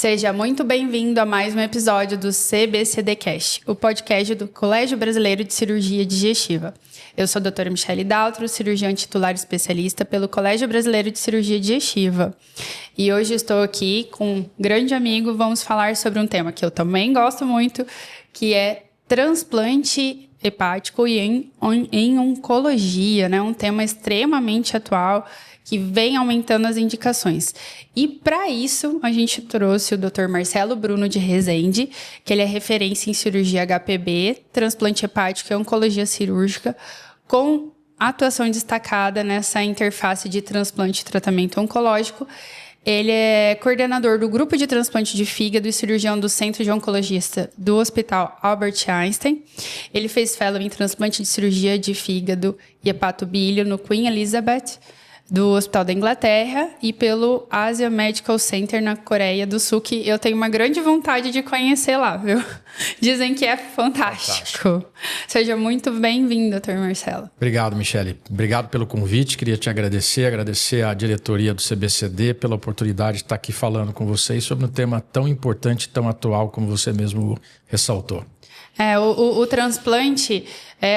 Seja muito bem-vindo a mais um episódio do CBCDcast, o podcast do Colégio Brasileiro de Cirurgia Digestiva. Eu sou a doutora Michele Daltro, cirurgiã titular especialista pelo Colégio Brasileiro de Cirurgia Digestiva. E hoje estou aqui com um grande amigo, vamos falar sobre um tema que eu também gosto muito, que é transplante hepático e em oncologia, né? Um tema extremamente atual que vem aumentando as indicações. E para isso, a gente trouxe o Dr. Marcelo Bruno de Rezende, que ele é referência em cirurgia HPB, transplante hepático e oncologia cirúrgica, com atuação destacada nessa interface de transplante e tratamento oncológico. Ele é coordenador do grupo de transplante de fígado e cirurgião do Centro de Oncologista do Hospital Albert Einstein. Ele fez fellow em transplante de cirurgia de fígado e hepatobilho no Queen Elizabeth, do Hospital da Inglaterra, e pelo Asia Medical Center na Coreia do Sul, que eu tenho uma grande vontade de conhecer lá, viu? Dizem que é fantástico. Seja muito bem-vindo, Dr. Marcelo. Obrigado, Michele. Obrigado pelo convite. Queria te agradecer à diretoria do CBCD pela oportunidade de estar aqui falando com vocês sobre um tema tão importante, tão atual, como você mesmo ressaltou. O transplante,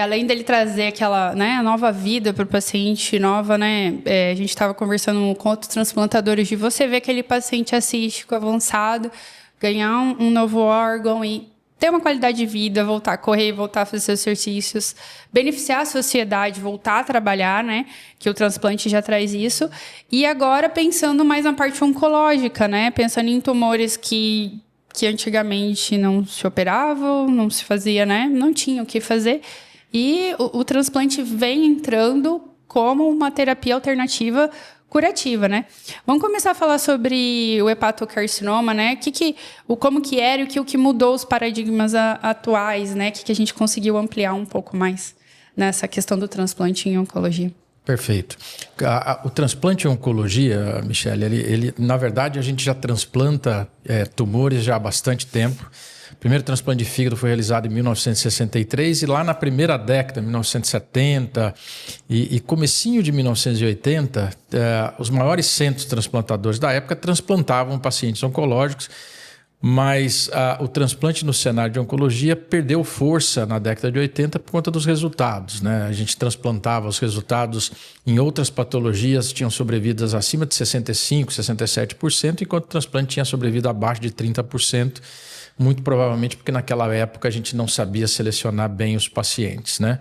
além dele trazer aquela, né, nova vida para o paciente, nova, né, a gente estava conversando com outros transplantadores de você ver aquele paciente assístico avançado, ganhar um novo órgão e ter uma qualidade de vida, voltar a correr, voltar a fazer seus exercícios, beneficiar a sociedade, voltar a trabalhar, né, que o transplante já traz isso. E agora pensando mais na parte oncológica, né, pensando em tumores que antigamente não se operavam, não se fazia, né? Não tinha o que fazer. E o transplante vem entrando como uma terapia alternativa curativa, né? Vamos começar a falar sobre o hepatocarcinoma, né? Como que era e o que mudou os paradigmas atuais, né? Que a gente conseguiu ampliar um pouco mais nessa questão do transplante em oncologia. Perfeito. O transplante em oncologia, Michele, ele na verdade, a gente já transplanta tumores já há bastante tempo. O primeiro transplante de fígado foi realizado em 1963 e lá na primeira década, 1970 e comecinho de 1980, os maiores centros transplantadores da época transplantavam pacientes oncológicos, mas o transplante no cenário de oncologia perdeu força na década de 80 por conta dos resultados, né? A gente transplantava, os resultados em outras patologias tinham sobrevidas acima de 65%, 67%, enquanto o transplante tinha sobrevivido abaixo de 30%, muito provavelmente porque naquela época a gente não sabia selecionar bem os pacientes, né?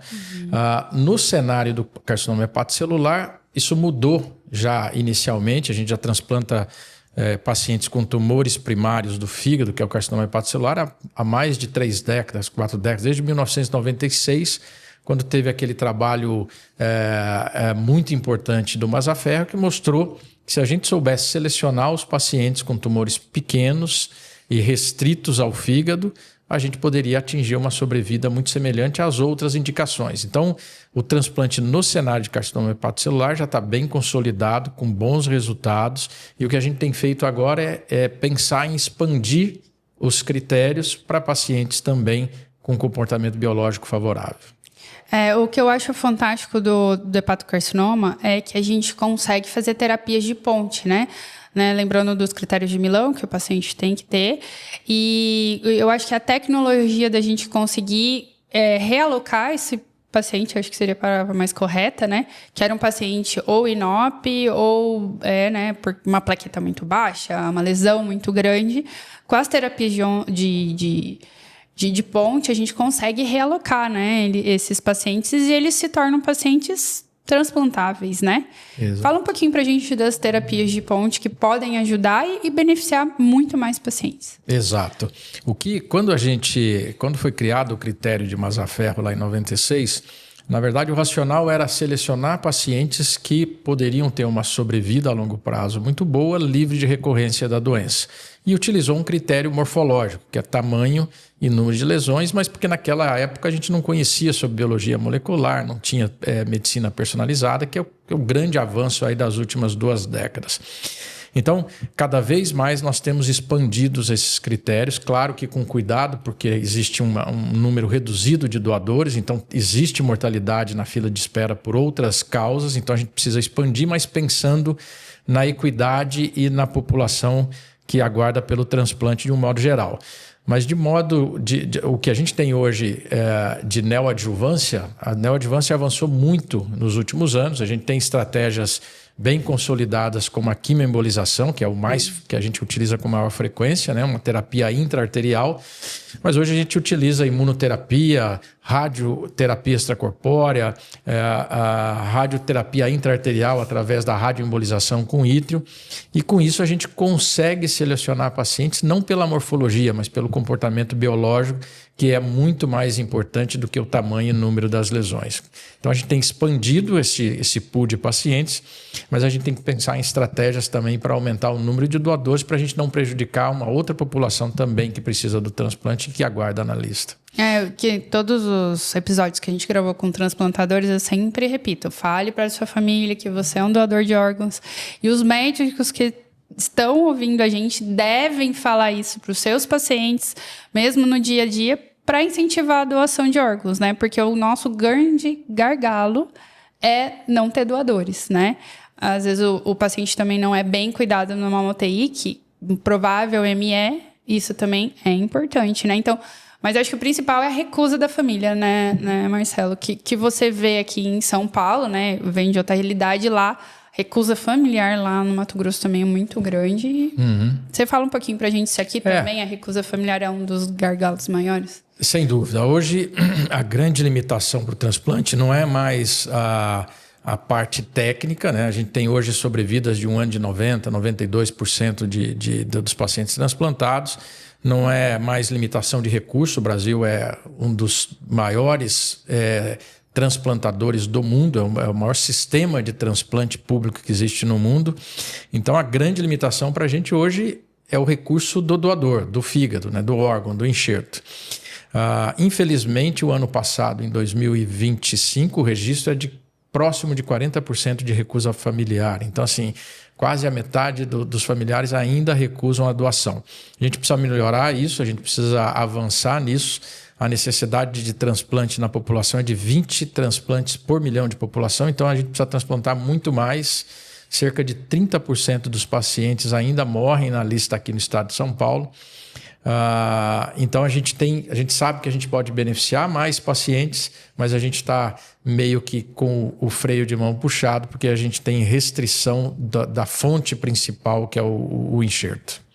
No cenário do carcinoma hepatocelular, isso mudou já inicialmente, a gente já transplanta pacientes com tumores primários do fígado, que é o carcinoma hepatocelular, há mais de 3 décadas, 4 décadas, desde 1996, quando teve aquele trabalho muito importante do Mazzaferro, que mostrou que se a gente soubesse selecionar os pacientes com tumores pequenos e restritos ao fígado, a gente poderia atingir uma sobrevida muito semelhante às outras indicações. Então, o transplante no cenário de carcinoma hepatocelular já está bem consolidado, com bons resultados, e o que a gente tem feito agora é pensar em expandir os critérios para pacientes também com comportamento biológico favorável. O que eu acho fantástico do hepatocarcinoma é que a gente consegue fazer terapias de ponte, né? Lembrando dos critérios de Milão, que o paciente tem que ter. E eu acho que a tecnologia da gente conseguir realocar esse paciente, acho que seria a palavra mais correta, né? Que era um paciente ou INOP ou por uma plaqueta muito baixa, uma lesão muito grande. Com as terapias de ponte, a gente consegue realocar, né, esses pacientes e eles se tornam pacientes transplantáveis, né? Exato. Fala um pouquinho pra gente das terapias de ponte que podem ajudar e beneficiar muito mais pacientes. Exato. Quando foi criado o critério de Mazzaferro lá em 96, na verdade o racional era selecionar pacientes que poderiam ter uma sobrevida a longo prazo muito boa, livre de recorrência da doença. E utilizou um critério morfológico, que é tamanho e número de lesões, mas porque naquela época a gente não conhecia sobre biologia molecular, não tinha medicina personalizada, que é o grande avanço aí das últimas 2 décadas. Então, cada vez mais nós temos expandidos esses critérios, claro que com cuidado, porque existe um número reduzido de doadores, então existe mortalidade na fila de espera por outras causas, então a gente precisa expandir, mas pensando na equidade e na população que aguarda pelo transplante de um modo geral. Mas o que a gente tem hoje de neoadjuvância, a neoadjuvância avançou muito nos últimos anos. A gente tem estratégias bem consolidadas como a quimioembolização, que é o mais que a gente utiliza com maior frequência, né? Uma terapia intra-arterial. Mas hoje a gente utiliza imunoterapia, radioterapia extracorpórea, a radioterapia intra-arterial através da radioembolização com ítrio. E com isso a gente consegue selecionar pacientes não pela morfologia, mas pelo comportamento biológico, que é muito mais importante do que o tamanho e número das lesões. Então a gente tem expandido esse pool de pacientes, mas a gente tem que pensar em estratégias também para aumentar o número de doadores para a gente não prejudicar uma outra população também que precisa do transplante e que aguarda na lista. Que todos os episódios que a gente gravou com transplantadores, eu sempre repito, fale para a sua família que você é um doador de órgãos. E os médicos que estão ouvindo a gente devem falar isso para os seus pacientes, mesmo no dia a dia, para incentivar a doação de órgãos, né? Porque o nosso grande gargalo é não ter doadores, né? Às vezes o paciente também não é bem cuidado numa UTI, que provável ME, isso também é importante, né? Então, mas eu acho que o principal é a recusa da família, né Marcelo? Que você vê aqui em São Paulo, né? Vem de outra realidade lá. Recusa familiar lá no Mato Grosso também é muito grande. Você fala um pouquinho pra gente se aqui também a recusa familiar é um dos gargalos maiores? Sem dúvida. Hoje, a grande limitação para o transplante não é mais a parte técnica, né? A gente tem hoje sobrevidas de 1 ano de 90%, 92% dos pacientes transplantados. Não é mais limitação de recurso. O Brasil é um dos maiores transplantadores do mundo, é o maior sistema de transplante público que existe no mundo. Então, a grande limitação para a gente hoje é o recurso do doador, do fígado, né? Do órgão, do enxerto. Infelizmente, o ano passado, em 2025, o registro é próximo de 40% de recusa familiar. Então, assim, quase a metade dos familiares ainda recusam a doação. A gente precisa melhorar isso, a gente precisa avançar nisso. A necessidade de transplante na população é de 20 transplantes por milhão de população, então a gente precisa transplantar muito mais. Cerca de 30% dos pacientes ainda morrem na lista aqui no estado de São Paulo. Então a gente sabe que a gente pode beneficiar mais pacientes, mas a gente está meio que com o freio de mão puxado, porque a gente tem restrição da fonte principal, que é o enxerto.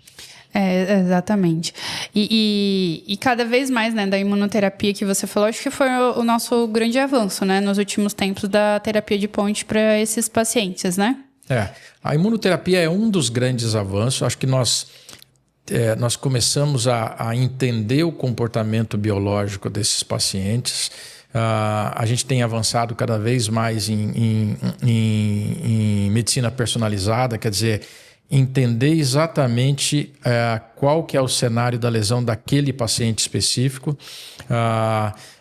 Exatamente. E cada vez mais, né, da imunoterapia que você falou, acho que foi o nosso grande avanço, né, nos últimos tempos da terapia de ponte para esses pacientes, né? A imunoterapia é um dos grandes avanços. Acho que nós começamos a entender o comportamento biológico desses pacientes. A gente tem avançado cada vez mais em medicina personalizada, quer dizer, entender exatamente qual que é o cenário da lesão daquele paciente específico.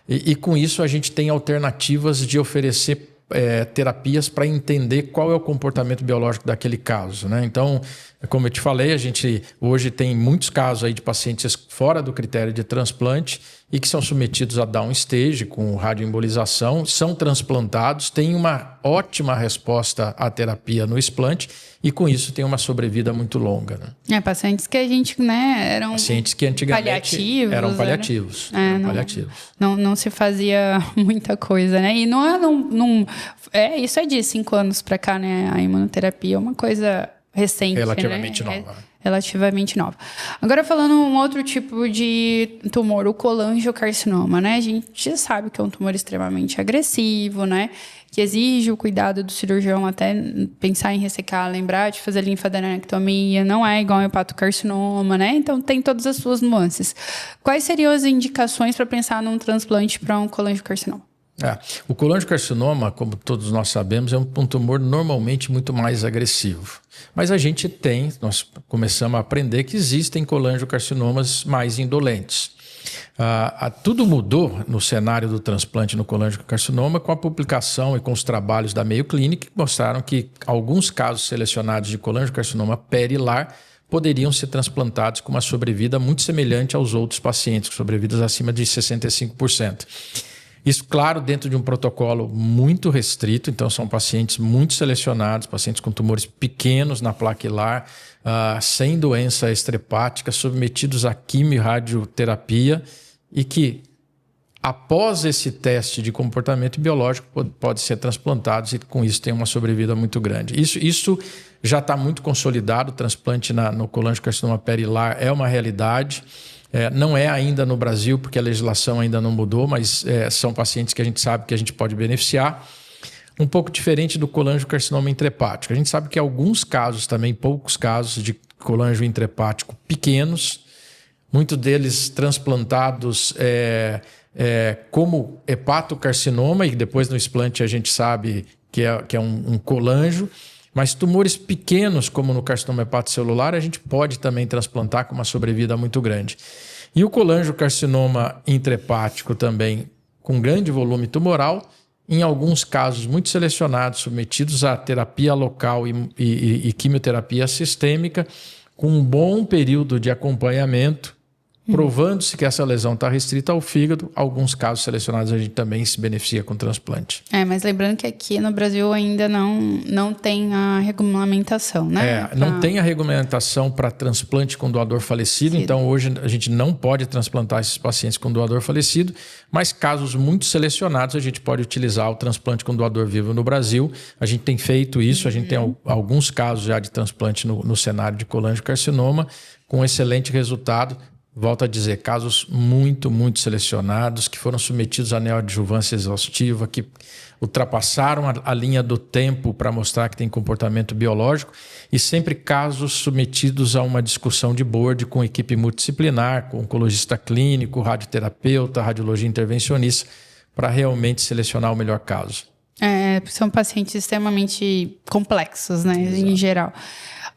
E com isso a gente tem alternativas de oferecer terapias para entender qual é o comportamento biológico daquele caso, né? Então, como eu te falei, a gente hoje tem muitos casos aí de pacientes fora do critério de transplante e que são submetidos a downstage com radioembolização, são transplantados, têm uma ótima resposta à terapia no explante e com isso tem uma sobrevida muito longa, né? Pacientes que a gente, né, eram pacientes que antigamente eram paliativos. Não se fazia muita coisa, né? E isso é de 5 anos para cá, né? A imunoterapia é uma coisa recente, relativamente né? nova. Relativamente nova. Agora, falando um outro tipo de tumor, o colangiocarcinoma, né? A gente sabe que é um tumor extremamente agressivo, né? Que exige o cuidado do cirurgião, até pensar em ressecar, lembrar de fazer linfadenectomia, não é igual ao hepatocarcinoma, né? Então, tem todas as suas nuances. Quais seriam as indicações para pensar num transplante para um colangiocarcinoma? O colangiocarcinoma, como todos nós sabemos, é um tumor normalmente muito mais agressivo. Mas nós começamos a aprender que existem colangiocarcinomas mais indolentes. Tudo mudou no cenário do transplante no colangiocarcinoma com a publicação e com os trabalhos da Mayo Clinic, que mostraram que alguns casos selecionados de colangiocarcinoma perilar poderiam ser transplantados com uma sobrevida muito semelhante aos outros pacientes, com sobrevidas acima de 65%. Isso, claro, dentro de um protocolo muito restrito. Então, são pacientes muito selecionados, pacientes com tumores pequenos na placa hilar, sem doença extrahepática, submetidos a quimio e radioterapia e que, após esse teste de comportamento biológico, podem ser transplantados e com isso tem uma sobrevida muito grande. Isso já está muito consolidado. O transplante no colangiocarcinoma perihilar é uma realidade. Não é ainda no Brasil, porque a legislação ainda não mudou, mas são pacientes que a gente sabe que a gente pode beneficiar. Um pouco diferente do colangiocarcinoma intrahepático. A gente sabe que alguns casos também, poucos casos de colangio intrahepático pequenos, muitos deles transplantados como hepatocarcinoma, e depois no explante a gente sabe que é um colangio. Mas tumores pequenos, como no carcinoma hepatocelular, a gente pode também transplantar com uma sobrevida muito grande. E o colangiocarcinoma intrahepático também, com grande volume tumoral, em alguns casos muito selecionados, submetidos a terapia local e quimioterapia sistêmica, com um bom período de acompanhamento, provando-se que essa lesão está restrita ao fígado. Alguns casos selecionados a gente também se beneficia com transplante. Mas lembrando que aqui no Brasil ainda não tem a regulamentação, né? Não tem a regulamentação para transplante com doador falecido. Então hoje a gente não pode transplantar esses pacientes com doador falecido, mas casos muito selecionados a gente pode utilizar o transplante com doador vivo no Brasil. A gente tem feito isso, a gente tem alguns casos já de transplante no cenário de colangiocarcinoma com excelente resultado. Volto a dizer, casos muito, muito selecionados, que foram submetidos à neoadjuvância exaustiva, que ultrapassaram a linha do tempo para mostrar que tem comportamento biológico, e sempre casos submetidos a uma discussão de board com equipe multidisciplinar, com oncologista clínico, radioterapeuta, radiologia intervencionista, para realmente selecionar o melhor caso. São pacientes extremamente complexos, né, em geral.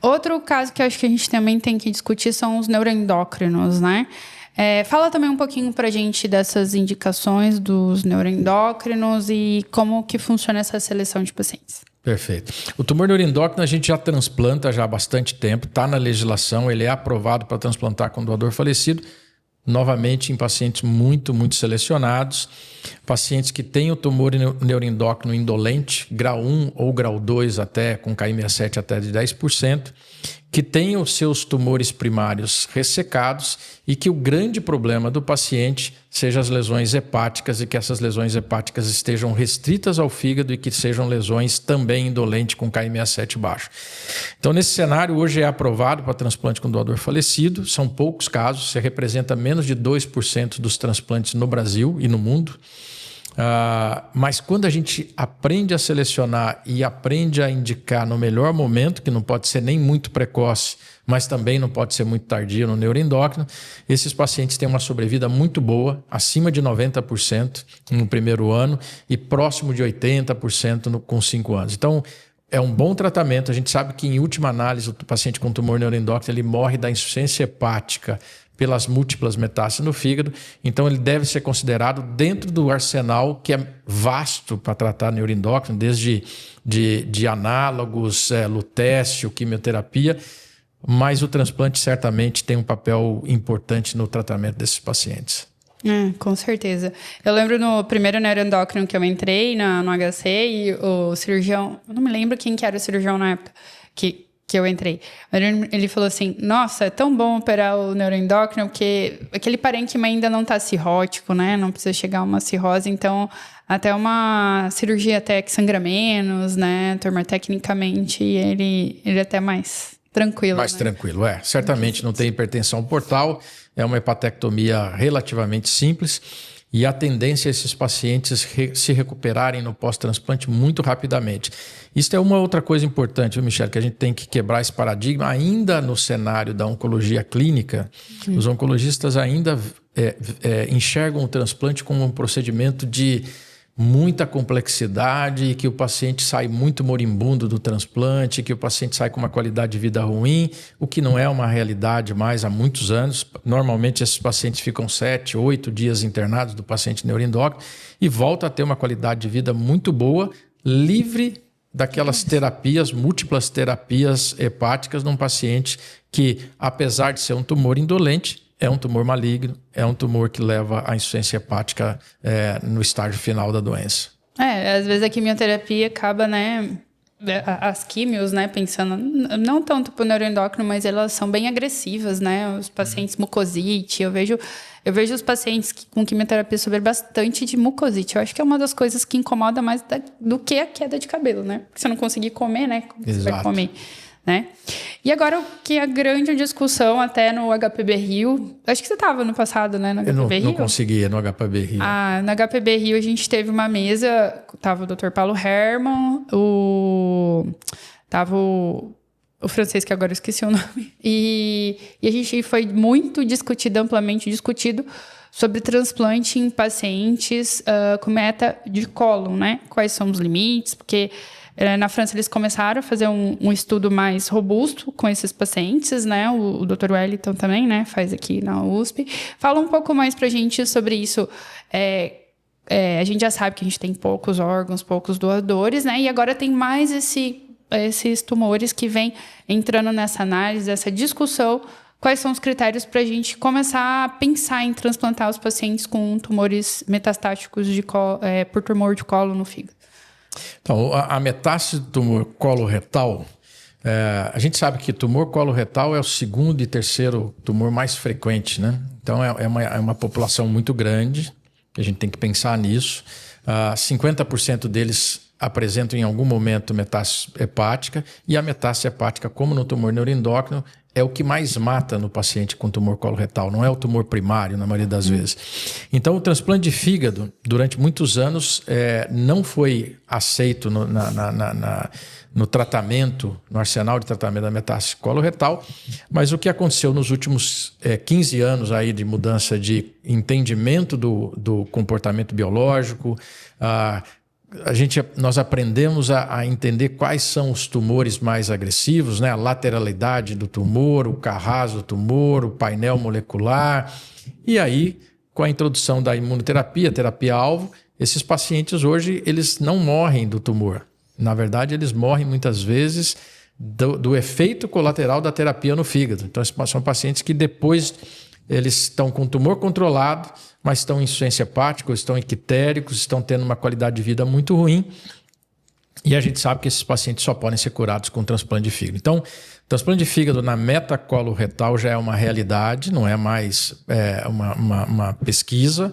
Outro caso que eu acho que a gente também tem que discutir são os neuroendócrinos, né? Fala também um pouquinho pra gente dessas indicações dos neuroendócrinos e como que funciona essa seleção de pacientes. Perfeito. O tumor neuroendócrino a gente já transplanta já há bastante tempo, está na legislação, ele é aprovado para transplantar com doador falecido, novamente em pacientes muito, muito selecionados, pacientes que têm o tumor neuroendócrino indolente, grau 1 ou grau 2 até, com Ki67 até de 10%, que têm os seus tumores primários ressecados e que o grande problema do paciente seja as lesões hepáticas e que essas lesões hepáticas estejam restritas ao fígado e que sejam lesões também indolentes com Ki67 baixo. Então, nesse cenário, hoje é aprovado para transplante com doador falecido, são poucos casos, se representa menos de 2% dos transplantes no Brasil e no mundo. Mas quando a gente aprende a selecionar e aprende a indicar no melhor momento, que não pode ser nem muito precoce, mas também não pode ser muito tardio no neuroendócrino, esses pacientes têm uma sobrevida muito boa, acima de 90% no primeiro ano e próximo de 80% com 5 anos. Então, é um bom tratamento. A gente sabe que, em última análise, o paciente com tumor neuroendócrino ele morre da insuficiência hepática pelas múltiplas metástases no fígado, então ele deve ser considerado dentro do arsenal que é vasto para tratar neuroendócrino, desde de análogos, lutécio, quimioterapia, mas o transplante certamente tem um papel importante no tratamento desses pacientes. Com certeza. Eu lembro no primeiro neuroendócrino que eu entrei no HC e o cirurgião, eu não me lembro quem que era o cirurgião na época, que eu entrei. Ele falou assim, nossa, é tão bom operar o neuroendócrino porque aquele parênquima ainda não está cirrótico, né? Não precisa chegar a uma cirrose, então até uma cirurgia até que sangra menos, né? Turma, tecnicamente ele é até mais tranquilo. Mais tranquilo, certamente não tem hipertensão portal, é uma hepatectomia relativamente simples. E a tendência é esses pacientes se recuperarem no pós-transplante muito rapidamente. Isso é uma outra coisa importante, viu, Michele, que a gente tem que quebrar esse paradigma. Ainda no cenário da oncologia clínica, os oncologistas ainda enxergam o transplante como um procedimento de muita complexidade e que o paciente sai muito moribundo do transplante, que o paciente sai com uma qualidade de vida ruim, o que não é uma realidade mais há muitos anos. Normalmente esses pacientes ficam 7, 8 dias internados do paciente neuroendócrino e volta a ter uma qualidade de vida muito boa, livre daquelas terapias, múltiplas terapias hepáticas num paciente que, apesar de ser um tumor indolente, é um tumor maligno, é um tumor que leva à insuficiência hepática no estágio final da doença. Às vezes a quimioterapia acaba, né? As químios, né? Pensando, não tanto para o neuroendócrino, mas elas são bem agressivas, né? Os pacientes mucosite, eu vejo os pacientes com quimioterapia sofrer bastante de mucosite. Eu acho que é uma das coisas que incomoda mais do que a queda de cabelo, né? Porque você não conseguir comer, né? Como você vai comer, né? E agora, o que é a grande discussão até no HPB Rio... Acho que você estava no passado, né? No HPB Rio. Não conseguia no HPB Rio. No HPB Rio, a gente teve uma mesa... Tava o Dr. Paulo Hermann, tava o francês, que agora eu esqueci o nome. E a gente foi muito discutido, amplamente discutido, sobre transplante em pacientes com meta de cólon, né? Quais são os limites, porque... Na França, eles começaram a fazer um estudo mais robusto com esses pacientes, né? O Dr. Wellington também, né? Faz aqui na USP. Fala um pouco mais pra gente sobre isso. A gente já sabe que a gente tem poucos órgãos, poucos doadores, né? E agora tem mais esses tumores que vêm entrando nessa análise, essa discussão. Quais são os critérios para a gente começar a pensar em transplantar os pacientes com tumores metastáticos por tumor de colo no fígado? Então, a metástase do tumor coloretal, a gente sabe que tumor coloretal é o segundo e terceiro tumor mais frequente, né? Então, é uma população muito grande, a gente tem que pensar nisso. 50% deles apresentam em algum momento metástase hepática, e a metástase hepática, como no tumor neuroendócrino, é o que mais mata no paciente com tumor coloretal, não é o tumor primário, na maioria das vezes. Então, o transplante de fígado, durante muitos anos, não foi aceito no tratamento, no arsenal de tratamento da metástase coloretal, mas o que aconteceu nos últimos 15 anos aí de mudança de entendimento do comportamento biológico, nós aprendemos a entender quais são os tumores mais agressivos, né? A lateralidade do tumor, o carrasco do tumor, o painel molecular. E aí, com a introdução da imunoterapia, terapia-alvo, esses pacientes hoje eles não morrem do tumor. Na verdade, eles morrem muitas vezes do efeito colateral da terapia no fígado. Então, são pacientes que depois eles estão com tumor controlado, mas estão em insuficiência hepática, estão ictéricos, estão tendo uma qualidade de vida muito ruim. E a gente sabe que esses pacientes só podem ser curados com transplante de fígado. Então, transplante de fígado na metacoloretal já é uma realidade, não é mais uma pesquisa,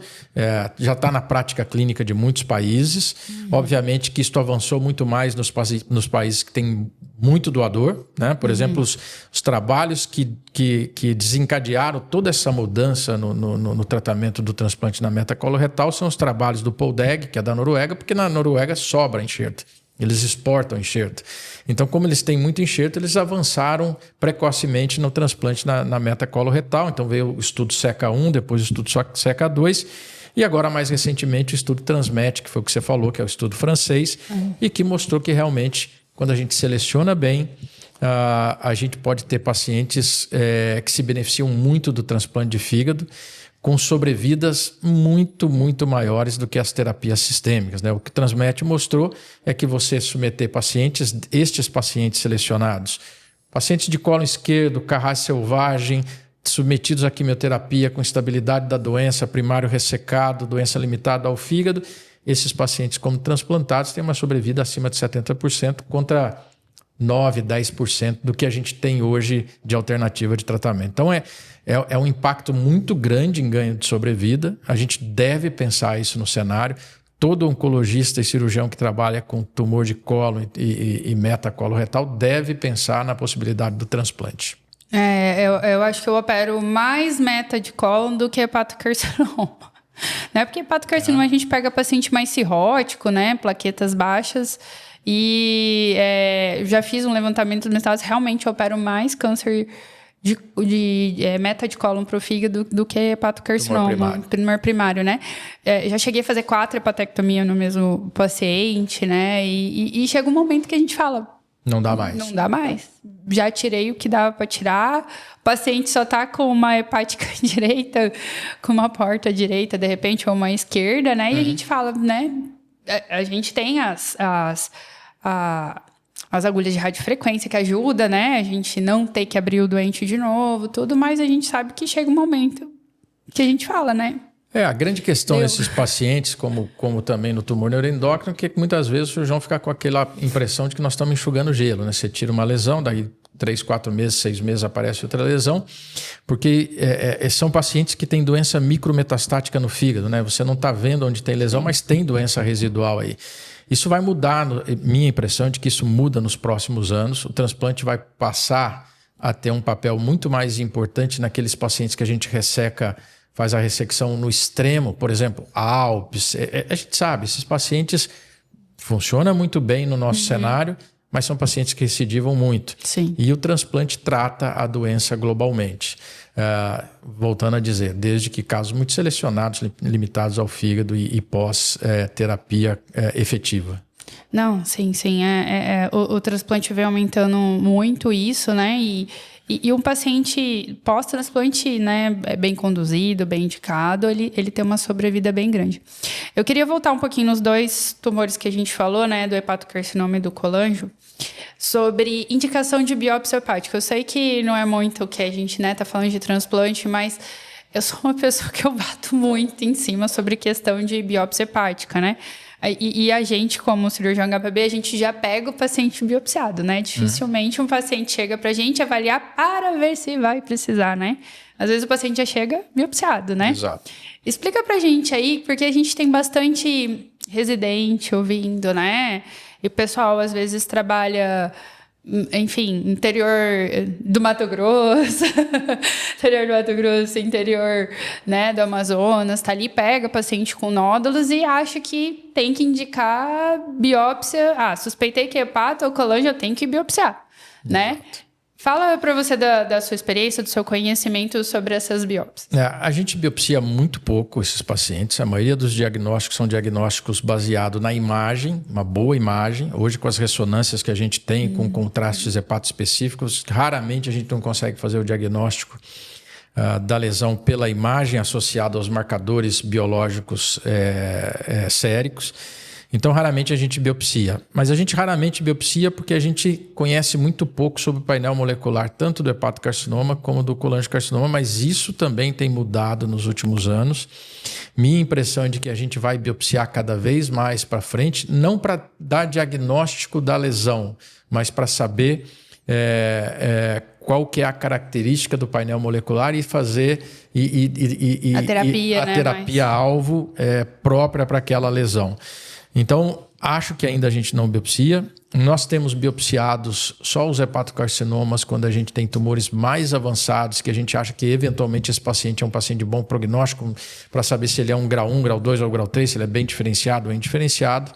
já está na prática clínica de muitos países. Obviamente que isto avançou muito mais nos países que têm muito doador, né? Por exemplo, os trabalhos que desencadearam toda essa mudança no tratamento do transplante na metacoloretal são os trabalhos do Poldeg, que é da Noruega, porque na Noruega sobra enxerto. Eles exportam enxerto. Então, como eles têm muito enxerto, eles avançaram precocemente no transplante na metacoloretal. Então, veio o estudo SECA-1, depois o estudo SECA-2, e agora, mais recentemente, o estudo Transmet, que foi o que você falou, que é o estudo francês, e que mostrou que realmente, quando a gente seleciona bem, a gente pode ter pacientes que se beneficiam muito do transplante de fígado, com sobrevidas muito, muito maiores do que as terapias sistêmicas, né? O que o Transmet mostrou é que você submeter estes pacientes selecionados, pacientes de colo esquerdo, carrasco selvagem, submetidos à quimioterapia com estabilidade da doença, primário ressecado, doença limitada ao fígado, esses pacientes, como transplantados, têm uma sobrevida acima de 70% contra 9%, 10% do que a gente tem hoje de alternativa de tratamento. Então, é um impacto muito grande em ganho de sobrevida. A gente deve pensar isso no cenário. Todo oncologista e cirurgião que trabalha com tumor de colo e metacoloretal deve pensar na possibilidade do transplante. Eu acho que eu opero mais meta de cólon do que hepatocarcinoma. Né? Porque hepatocarcinoma a gente pega paciente mais cirrótico, né? Plaquetas baixas. E já fiz um levantamento dos metástases, realmente eu opero mais câncer de meta de cólon para o fígado do que hepatocarcinoma, tumor primário, né? Já cheguei a fazer 4 hepatectomias no mesmo paciente, né? E chega um momento que a gente fala... Não dá mais. Não dá mais. Já tirei o que dava para tirar. O paciente só está com uma hepática direita, com uma porta direita, de repente, ou uma esquerda, né? E a gente fala, né? A gente tem as agulhas de radiofrequência que ajuda, né? A gente não ter que abrir o doente de novo, tudo, mas a gente sabe que chega um momento que a gente fala, né? A grande questão nesses pacientes, como também no tumor neuroendócrino, que muitas vezes o cirurgião fica com aquela impressão de que nós estamos enxugando gelo, né? Você tira uma lesão, daí 3, 4 meses, 6 meses aparece outra lesão, porque são pacientes que têm doença micrometastática no fígado, né? Você não está vendo onde tem lesão, mas tem doença residual aí. Isso vai mudar, minha impressão é de que isso muda nos próximos anos. O transplante vai passar a ter um papel muito mais importante naqueles pacientes que a gente resseca, faz a ressecção no extremo, por exemplo, Alpes. A gente sabe, esses pacientes funcionam muito bem no nosso cenário, mas são pacientes que recidivam muito. Sim. E o transplante trata a doença globalmente. Voltando a dizer, desde que casos muito selecionados, limitados ao fígado e pós-terapia efetiva. Não, sim. O transplante vem aumentando muito isso, né? E um paciente pós-transplante, né, bem conduzido, bem indicado, ele tem uma sobrevida bem grande. Eu queria voltar um pouquinho nos 2 tumores que a gente falou, né, do hepatocarcinoma e do colangio, sobre indicação de biópsia hepática. Eu sei que não é muito o que a gente, né, tá falando de transplante, mas eu sou uma pessoa que eu bato muito em cima sobre questão de biópsia hepática, né? E a gente, como cirurgião HPB, a gente já pega o paciente biopsiado, né? Dificilmente um paciente chega pra gente avaliar para ver se vai precisar, né? Às vezes o paciente já chega biopsiado, né? Exato. Explica pra gente aí, porque a gente tem bastante residente ouvindo, né? E o pessoal às vezes trabalha, enfim, interior do Mato Grosso, interior, né, do Amazonas, tá ali, pega paciente com nódulos e acha que tem que indicar biópsia. Suspeitei que é hepato ou colangio, eu tenho que biopsiar, né? Fala para você da sua experiência, do seu conhecimento sobre essas biópsias. A gente biopsia muito pouco esses pacientes. A maioria dos diagnósticos são diagnósticos baseados na imagem, uma boa imagem. Hoje, com as ressonâncias que a gente tem, com contrastes hepatoespecíficos, raramente a gente não consegue fazer o diagnóstico da lesão pela imagem associada aos marcadores biológicos séricos. Então, raramente a gente biopsia. Mas a gente raramente biopsia porque a gente conhece muito pouco sobre o painel molecular, tanto do hepatocarcinoma como do colangiocarcinoma, mas isso também tem mudado nos últimos anos. Minha impressão é de que a gente vai biopsiar cada vez mais para frente, não para dar diagnóstico da lesão, mas para saber qual que é a característica do painel molecular e fazer a terapia, a terapia-alvo própria para aquela lesão. Então, acho que ainda a gente não biopsia. Nós temos biopsiados só os hepatocarcinomas quando a gente tem tumores mais avançados, que a gente acha que eventualmente esse paciente é um paciente de bom prognóstico, para saber se ele é um grau 1, grau 2 ou grau 3, se ele é bem diferenciado ou indiferenciado,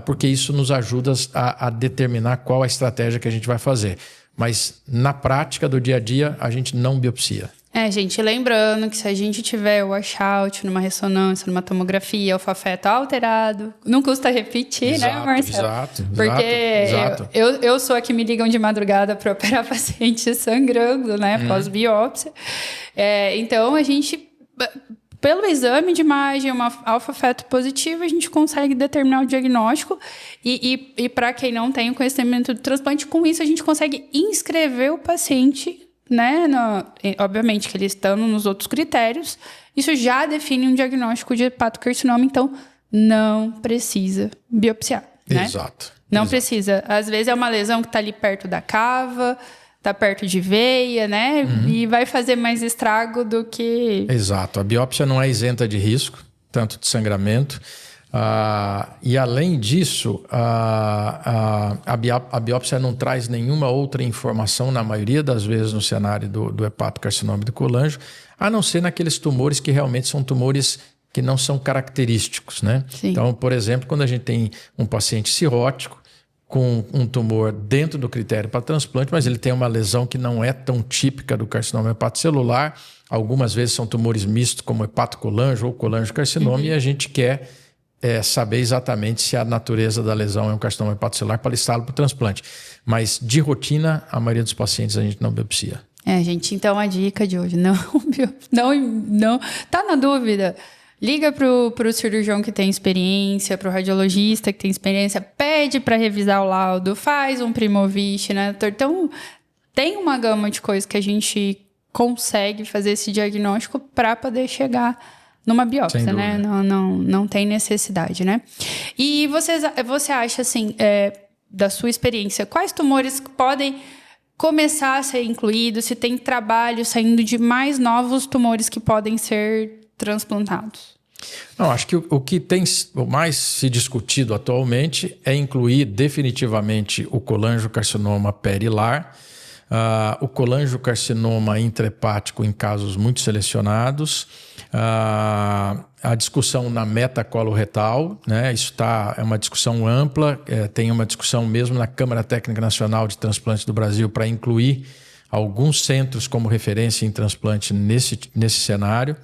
porque isso nos ajuda a determinar qual a estratégia que a gente vai fazer. Mas na prática do dia a dia, a gente não biopsia. Gente, lembrando que se a gente tiver o washout numa ressonância, numa tomografia, o alfa-feto alterado, não custa repetir, exato, né, Marcelo? Exato. Eu sou a que me ligam de madrugada para operar paciente sangrando, né, pós-biópsia. Então, a gente, pelo exame de imagem, uma alfa-feto positiva, a gente consegue determinar o diagnóstico e para quem não tem o conhecimento do transplante, com isso a gente consegue inscrever o paciente, né? Obviamente que eles estão nos outros critérios, isso já define um diagnóstico de hepatocarcinoma, então não precisa biopsiar, né? Exato. Não precisa. Às vezes é uma lesão que está ali perto da cava, está perto de veia, né? E vai fazer mais estrago do que... Exato. A biópsia não é isenta de risco, tanto de sangramento. E além disso, a biópsia não traz nenhuma outra informação, na maioria das vezes, no cenário do hepatocarcinoma e do colangio, a não ser naqueles tumores que realmente são tumores que não são característicos, né? Sim. Então, por exemplo, quando a gente tem um paciente cirrótico com um tumor dentro do critério para transplante, mas ele tem uma lesão que não é tão típica do carcinoma hepatocelular, algumas vezes são tumores mistos, como hepatocolangio ou colangiocarcinoma, e a gente quer saber exatamente se a natureza da lesão é um carcinoma hepatocelular para listá-lo para o transplante. Mas, de rotina, a maioria dos pacientes a gente não biopsia. Gente, então a dica de hoje, não, tá na dúvida, Liga pro cirurgião que tem experiência, pro radiologista que tem experiência, pede para revisar o laudo, faz um Primovich, né, doutor? Então, tem uma gama de coisas que a gente consegue fazer esse diagnóstico para poder chegar numa biópsia, né? Não tem necessidade, né? E você acha, assim, da sua experiência, quais tumores podem começar a ser incluídos, se tem trabalho saindo de mais novos tumores que podem ser transplantados? Não, acho que o que tem mais se discutido atualmente é incluir definitivamente o colangiocarcinoma perilar, o colangiocarcinoma intrahepático em casos muito selecionados, a discussão na metacoloretal, né? Isso é uma discussão ampla, tem uma discussão mesmo na Câmara Técnica Nacional de Transplantes do Brasil para incluir alguns centros como referência em transplante nesse cenário.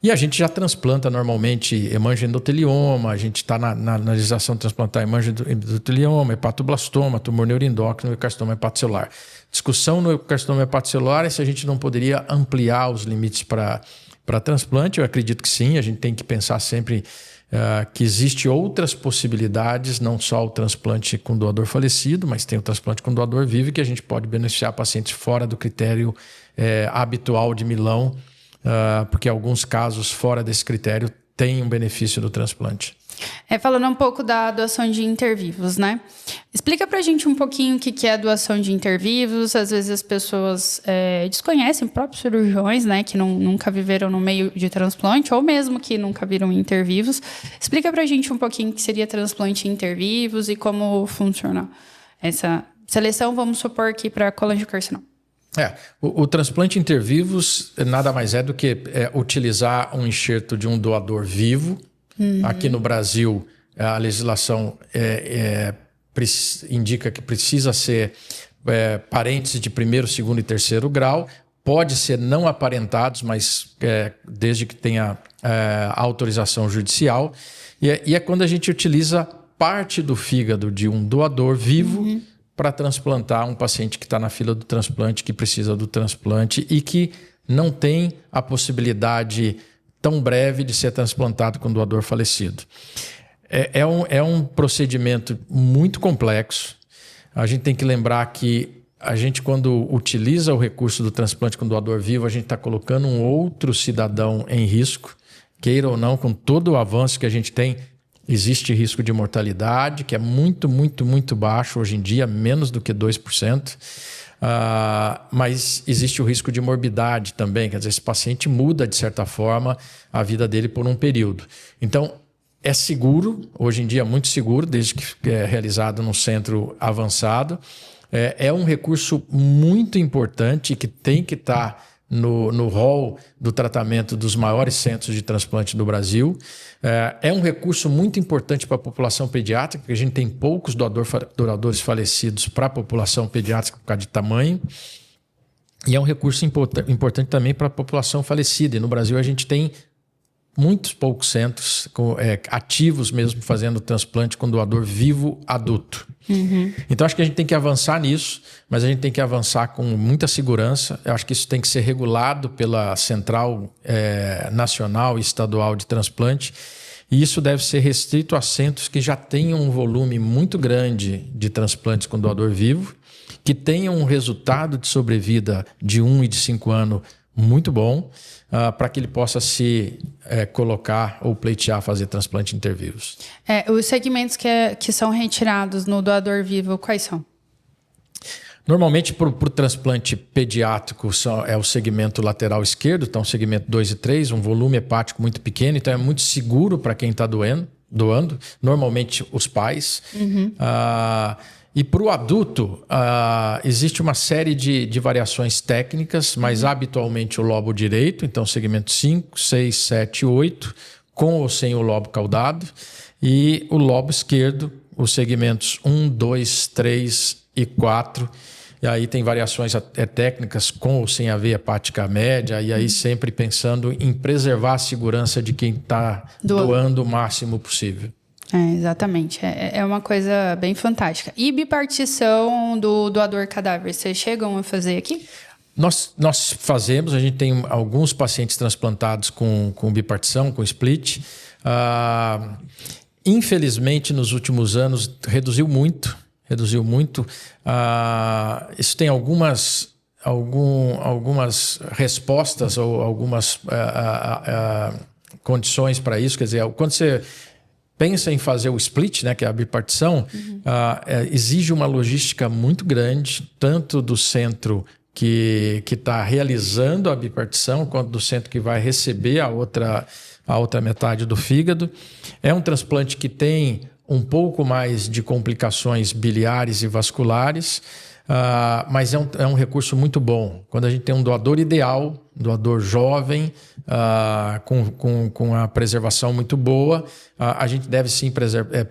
E a gente já transplanta normalmente hemangiendotelioma, a gente está na analisação de transplantar hemangiendotelioma, hepatoblastoma, tumor neuroendócrino e carcinoma hepatocelular. Discussão no carcinoma hepatocelular é se a gente não poderia ampliar os limites para transplante. Eu acredito que sim, a gente tem que pensar sempre que existe outras possibilidades, não só o transplante com doador falecido, mas tem o transplante com doador vivo, que a gente pode beneficiar pacientes fora do critério habitual de Milão, porque alguns casos fora desse critério têm um benefício do transplante. Falando um pouco da doação de intervivos, né? Explica pra gente um pouquinho o que é a doação de intervivos. Às vezes as pessoas desconhecem, próprios cirurgiões, né? Que nunca viveram no meio de transplante, ou mesmo que nunca viram intervivos. Explica pra gente um pouquinho o que seria transplante intervivos e como funciona essa seleção, vamos supor, aqui para colangiocarcinoma. O transplante intervivos nada mais é do que utilizar um enxerto de um doador vivo. Aqui no Brasil, a legislação indica que precisa ser parentes de primeiro, segundo e terceiro grau. Pode ser não aparentados, mas desde que tenha autorização judicial. E é quando a gente utiliza parte do fígado de um doador vivo para transplantar um paciente que está na fila do transplante, que precisa do transplante e que não tem a possibilidade tão breve de ser transplantado com doador falecido. É um procedimento muito complexo. A gente tem que lembrar que a gente, quando utiliza o recurso do transplante com doador vivo, a gente está colocando um outro cidadão em risco, queira ou não, com todo o avanço que a gente tem. Existe risco de mortalidade, que é muito, muito, muito baixo hoje em dia, menos do que 2%. Mas existe o risco de morbidade também, quer dizer, esse paciente muda, de certa forma, a vida dele por um período. Então, é seguro, hoje em dia é muito seguro, desde que é realizado num centro avançado. É um recurso muito importante que tem que estar no rol do tratamento dos maiores centros de transplante do Brasil. É um recurso muito importante para a população pediátrica, porque a gente tem poucos doadores falecidos para a população pediátrica por causa de tamanho. E é um recurso importante também para a população falecida. E no Brasil a gente tem muitos poucos centros ativos mesmo fazendo transplante com doador vivo adulto. Então acho que a gente tem que avançar nisso, mas a gente tem que avançar com muita segurança. Eu acho que isso tem que ser regulado pela Central Nacional e Estadual de Transplante, e isso deve ser restrito a centros que já tenham um volume muito grande de transplantes com doador vivo, que tenham um resultado de sobrevida de 1 e de 5 anos muito bom, para que ele possa se colocar ou pleitear fazer transplante intervivos. Os segmentos que são retirados no doador vivo, quais são? Normalmente, para o transplante pediátrico, é o segmento lateral esquerdo, então segmento 2 e 3, um volume hepático muito pequeno, então é muito seguro para quem está doando, normalmente os pais. E para o adulto, existe uma série de variações técnicas, mas habitualmente o lobo direito, então segmento 5, 6, 7, 8, com ou sem o lobo caudado, e o lobo esquerdo, os segmentos 1, 2, 3 e 4. E aí tem variações técnicas com ou sem a veia hepática média, e aí sempre pensando em preservar a segurança de quem está doando o máximo possível. Exatamente. É uma coisa bem fantástica. E bipartição do doador cadáver, vocês chegam a fazer aqui? Nós fazemos, a gente tem alguns pacientes transplantados com bipartição, com split. Infelizmente, nos últimos anos, reduziu muito. Isso tem algumas respostas ou algumas condições para isso. Quer dizer, quando você pensa em fazer o split, né, que é a bipartição, exige uma logística muito grande, tanto do centro que está realizando a bipartição, quanto do centro que vai receber a outra metade do fígado. É um transplante que tem um pouco mais de complicações biliares e vasculares, mas é um recurso muito bom. Quando a gente tem um doador ideal, doador jovem, com a preservação muito boa, a gente deve sim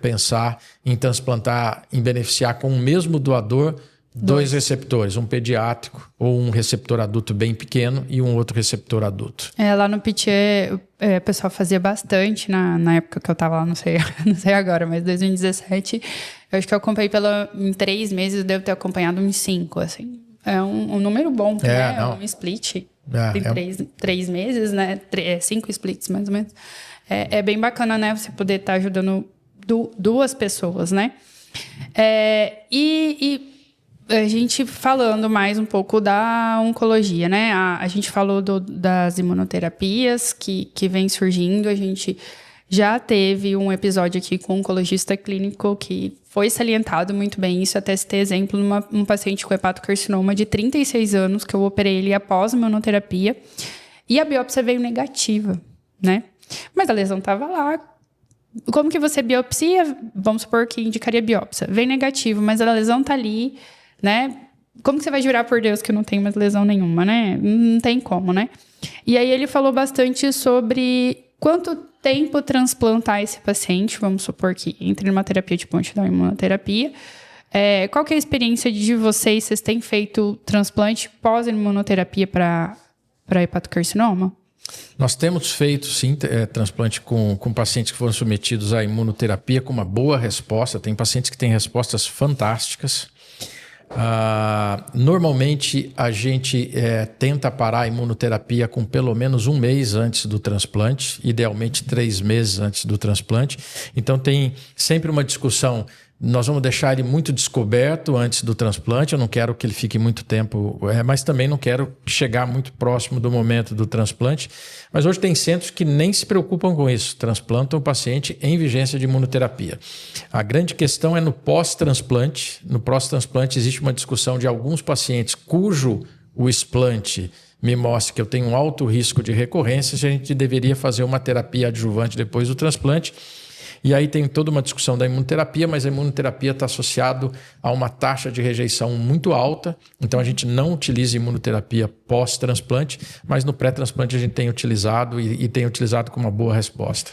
pensar em transplantar, em beneficiar com o mesmo doador dois receptores, um pediátrico ou um receptor adulto bem pequeno e um outro receptor adulto. Lá no Pitié, o pessoal fazia bastante na época que eu estava lá, não sei agora, mas 2017, eu acho que eu acompanhei em 3 meses, eu devo ter acompanhado uns 5, assim. É um número bom, né? É um split. Tem 3 meses, né? 5 splits, mais ou menos. É bem bacana, né? Você poder estar ajudando 2 pessoas, né? E a gente falando mais um pouco da oncologia, né? A gente falou das imunoterapias que vem surgindo. A gente já teve um episódio aqui com um oncologista clínico que foi salientado muito bem isso. Até citei exemplo num paciente com hepatocarcinoma de 36 anos, que eu operei ele após a imunoterapia. E a biópsia veio negativa, né? Mas a lesão estava lá. Como que você biopsia? Vamos supor que indicaria biópsia. Vem negativo, mas a lesão está ali, né? Como que você vai jurar por Deus que não tem mais lesão nenhuma, né? Não tem como, né? E aí ele falou bastante sobre quanto tempo transplantar esse paciente. Vamos supor que entre numa terapia de ponte da imunoterapia. Qual que é a experiência de vocês? Vocês têm feito transplante pós-imunoterapia para hepatocarcinoma? Nós temos feito, sim, transplante com pacientes que foram submetidos à imunoterapia com uma boa resposta. Tem pacientes que têm respostas fantásticas. Normalmente a gente tenta parar a imunoterapia com pelo menos 1 mês antes do transplante, idealmente 3 meses antes do transplante. Então tem sempre uma discussão. Nós vamos deixar ele muito descoberto antes do transplante. Eu não quero que ele fique muito tempo, mas também não quero chegar muito próximo do momento do transplante. Mas hoje tem centros que nem se preocupam com isso, transplantam o paciente em vigência de imunoterapia. A grande questão é no pós-transplante. No pós-transplante existe uma discussão de alguns pacientes cujo o explante me mostra que eu tenho um alto risco de recorrência, se a gente deveria fazer uma terapia adjuvante depois do transplante. E aí tem toda uma discussão da imunoterapia, mas a imunoterapia está associada a uma taxa de rejeição muito alta. Então a gente não utiliza imunoterapia pós-transplante, mas no pré-transplante a gente tem utilizado e tem utilizado com uma boa resposta.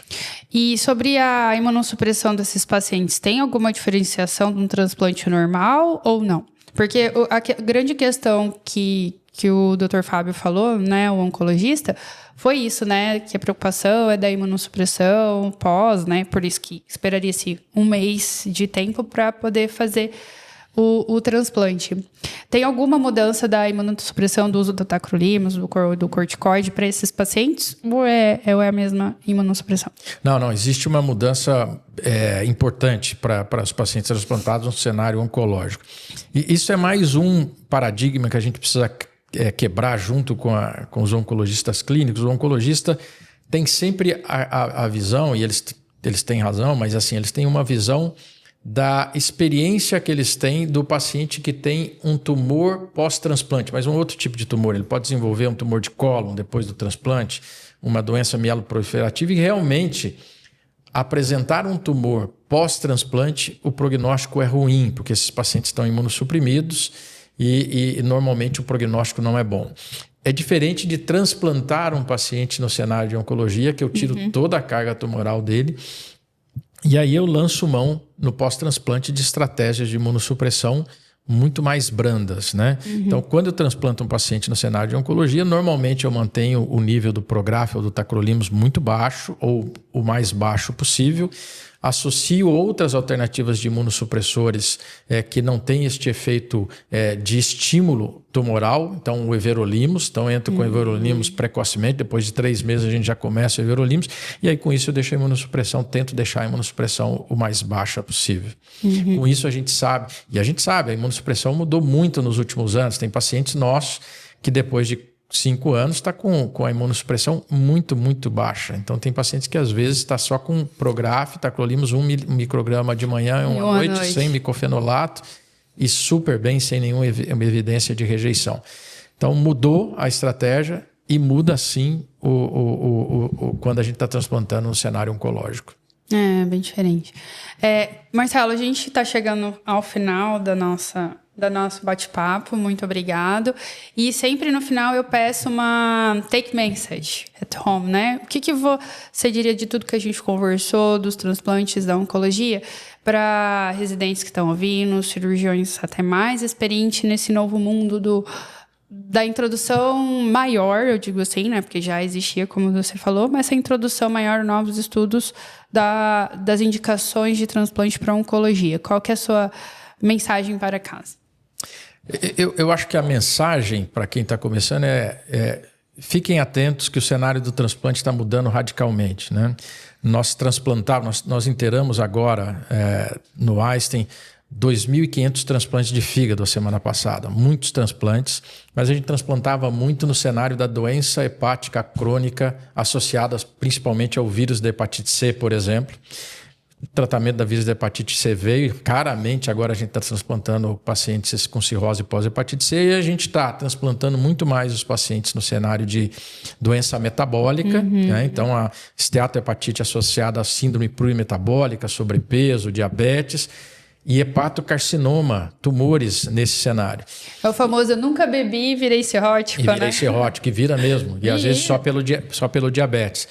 E sobre a imunossupressão desses pacientes, tem alguma diferenciação de um transplante normal ou não? Porque a grande questão que o Dr. Fábio falou, né, o oncologista, foi isso, né, que a preocupação é da imunossupressão pós, né, por isso que esperaria-se 1 mês de tempo para poder fazer o transplante. Tem alguma mudança da imunossupressão do uso do tacrolimus, do corticoide para esses pacientes? Ou é a mesma imunossupressão? Não, existe uma mudança importante para os pacientes transplantados no cenário oncológico. E isso é mais um paradigma que a gente precisa quebrar junto com os oncologistas clínicos. O oncologista tem sempre a visão, e eles têm razão, mas assim, eles têm uma visão da experiência que eles têm do paciente que tem um tumor pós-transplante, mas um outro tipo de tumor. Ele pode desenvolver um tumor de cólon depois do transplante, uma doença mieloproliferativa, e realmente apresentar um tumor pós-transplante, o prognóstico é ruim, porque esses pacientes estão imunossuprimidos e normalmente o prognóstico não é bom. É diferente de transplantar um paciente no cenário de oncologia, que eu tiro toda a carga tumoral dele, e aí eu lanço mão no pós-transplante de estratégias de imunossupressão muito mais brandas, né? Então, quando eu transplanto um paciente no cenário de oncologia, normalmente eu mantenho o nível do Prograf ou do tacrolimus muito baixo, ou o mais baixo possível. associo outras alternativas de imunossupressores que não têm este efeito de estímulo tumoral, então o everolimus, então entro com o everolimus precocemente, depois de 3 meses a gente já começa o everolimus, e aí com isso eu deixo a imunossupressão, tento deixar a imunossupressão o mais baixa possível. Com isso a gente sabe, a imunossupressão mudou muito nos últimos anos, tem pacientes nossos que depois de 5 anos está com a imunossupressão muito, muito baixa. Então, tem pacientes que às vezes está só com Prograf, tacrolimus 1 micrograma de manhã e 1 à noite, sem micofenolato e super bem, sem nenhuma evidência de rejeição. Então, mudou a estratégia e muda sim quando a gente está transplantando no cenário oncológico. É, bem diferente. Marcelo, a gente está chegando ao final do nosso bate-papo, muito obrigado. E sempre no final eu peço uma take message at home, né? O que você diria de tudo que a gente conversou, dos transplantes, da oncologia, para residentes que estão ouvindo, cirurgiões até mais experientes nesse novo mundo da introdução maior, eu digo assim, né? Porque já existia, como você falou, mas essa introdução maior, novos estudos das indicações de transplante para oncologia. Qual que é a sua mensagem para casa? Eu acho que a mensagem para quem está começando fiquem atentos que o cenário do transplante está mudando radicalmente, né? Nós inteiramos agora no Einstein 2.500 transplantes de fígado a semana passada, muitos transplantes, mas a gente transplantava muito no cenário da doença hepática crônica associada principalmente ao vírus da hepatite C, por exemplo. O tratamento da vírus da hepatite C veio, caramente agora a gente está transplantando pacientes com cirrose pós-hepatite C e a gente está transplantando muito mais os pacientes no cenário de doença metabólica, né? Então a esteatohepatite associada à síndrome plurimetabólica, sobrepeso, diabetes e hepatocarcinoma, tumores nesse cenário. É o famoso, eu nunca bebi e virei cirrótico, né? Virei cirrótico, que vira mesmo, e às vezes só pelo diabetes.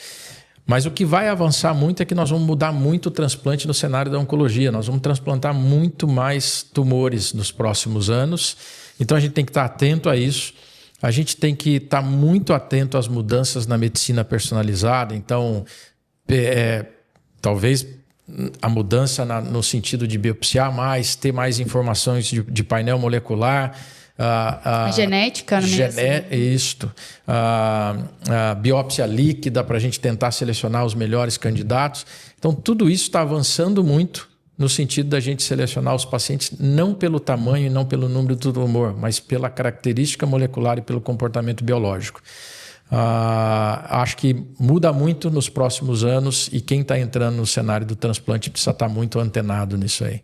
Mas o que vai avançar muito é que nós vamos mudar muito o transplante no cenário da oncologia. Nós vamos transplantar muito mais tumores nos próximos anos. Então a gente tem que estar atento a isso. A gente tem que estar muito atento às mudanças na medicina personalizada. Então, talvez a mudança no sentido de biopsiar mais, ter mais informações de painel molecular. A genética, Isto. A biópsia líquida para a gente tentar selecionar os melhores candidatos. Então, tudo isso está avançando muito no sentido da gente selecionar os pacientes não pelo tamanho e não pelo número do tumor, mas pela característica molecular e pelo comportamento biológico. Acho que muda muito nos próximos anos e quem está entrando no cenário do transplante precisa estar muito antenado nisso aí.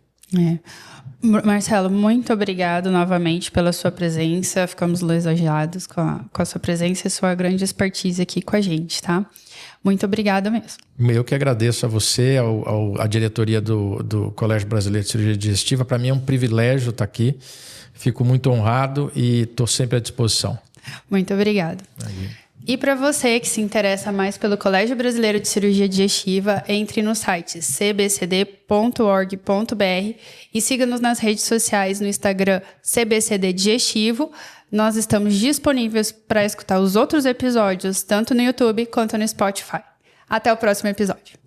Marcelo, muito obrigado novamente pela sua presença. Ficamos lisonjeados com a sua presença e sua grande expertise aqui com a gente, tá? Muito obrigada mesmo. Eu que agradeço a você, à diretoria do Colégio Brasileiro de Cirurgia Digestiva. Para mim é um privilégio estar aqui. Fico muito honrado e estou sempre à disposição. Muito obrigado. E para você que se interessa mais pelo Colégio Brasileiro de Cirurgia Digestiva, entre no site cbcd.org.br e siga-nos nas redes sociais no Instagram CBCD Digestivo. Nós estamos disponíveis para escutar os outros episódios, tanto no YouTube quanto no Spotify. Até o próximo episódio.